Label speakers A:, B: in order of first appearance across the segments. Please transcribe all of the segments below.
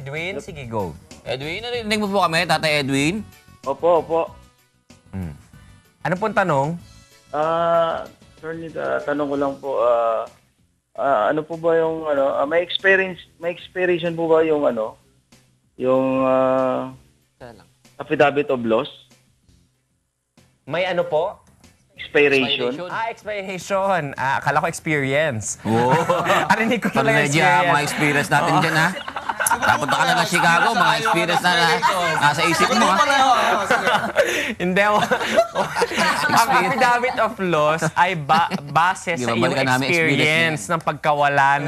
A: Edwin, sige, go.
B: Edwin, narinig mo po kami, Tatay Edwin?
C: Opo, opo.
A: Ano pong tanong?
C: Attorney, tanong ko lang po, ano po ba yung, may expiration po ba yung, yung affidavit of loss?
A: May ano po?
C: Expiration?
A: Expiration. Akala ko experience.
B: Oo.
A: Arinig ko
B: Pag
A: talaga
B: medyo mga experience natin dyan, ha? Napunta ka na ng Chicago, mga experience na nasa isip mo, ha?
A: Hindi. Ang affidavit of loss ay base sa iyong experience ng pagkawala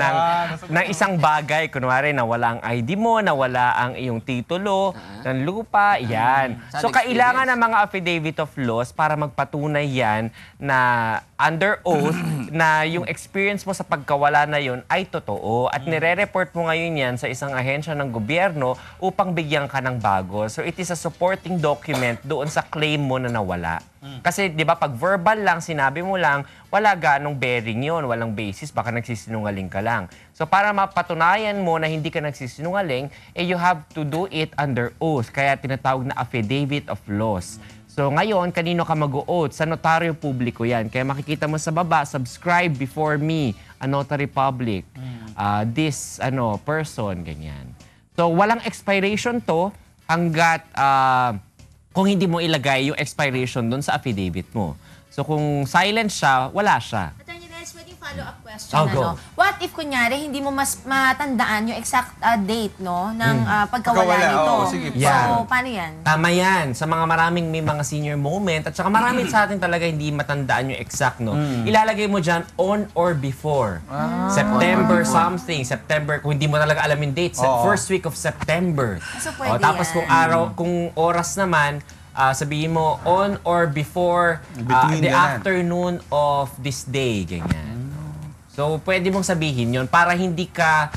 A: ng isang bagay. Kunwari, nawala ang ID mo, nawala ang iyong titulo ng lupa, yan. So, kailangan ng mga affidavit of loss para magpatunay yan na under oath na yung experience mo sa pagkawala na yun ay totoo at nire-report mo ngayon yan sa isang ahensya ng gobyerno upang bigyan ka ng bago. So it is a supporting document doon sa claim mo na nawala. Kasi 'di ba pag verbal lang, sinabi mo lang, wala ganong bearing yun, walang basis, baka nagsisinungaling ka lang. So para mapatunayan mo na hindi ka nagsisinungaling, you have to do it under oath. Kaya tinatawag na affidavit of loss. So ngayon, kanino ka mag-o-oath? Sa notaryo publiko yan. Kaya makikita mo sa baba, subscribe before me, a notary public. This person, ganyan. So walang expiration to hanggat kung hindi mo ilagay yung expiration doon sa affidavit mo. So kung silent siya, wala siya.
D: Attorney Reyes, pwedeng follow-up question.
A: Go.
D: What if, kunyari, hindi mo mas matandaan yung exact date, no, ng pagkawala nito?
E: Sige.
A: Yeah.
D: So, paano yan?
A: Tama yan. Sa mga maraming may mga senior moment at saka marami sa atin talaga hindi matandaan yung exact, no? Ilalagay mo dyan on or before. September something. September, kung hindi mo talaga alam yung date, first week of September.
D: So, pwede
A: Tapos
D: yan.
A: kung oras naman, sabihin mo on or before the afternoon of this day, ganyan. So, pwede mong sabihin yon para hindi ka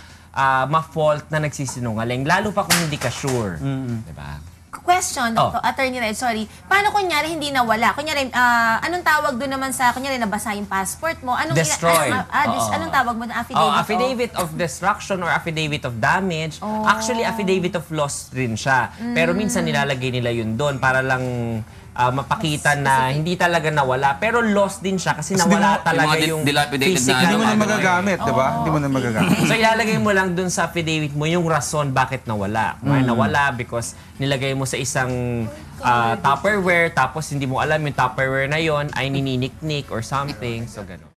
A: ma-fault na nagsisinungaling, lalo pa kung hindi ka sure. Diba?
D: Question, Attorney Reyes, sorry. Paano kunyari hindi nawala? Kunyari, anong tawag doon naman sa, kunyari, nabasa yung passport mo? Anong
A: Destroyed.
D: Anong tawag mo na affidavit?
A: Affidavit of destruction or affidavit of damage. Actually, affidavit of loss rin siya. Pero minsan nilalagay nila yun doon para lang mapakita na hindi talaga nawala. Pero lost din siya kasi nawala talaga yung physical.
E: Hindi mo na magagamit, di ba? Hindi mo na magagamit.
A: So ilalagay mo lang dun sa affidavit mo yung rason bakit nawala. Nawala because nilagay mo sa isang Tupperware tapos hindi mo alam yung Tupperware na yon ay nininiknik or something. So gano'n.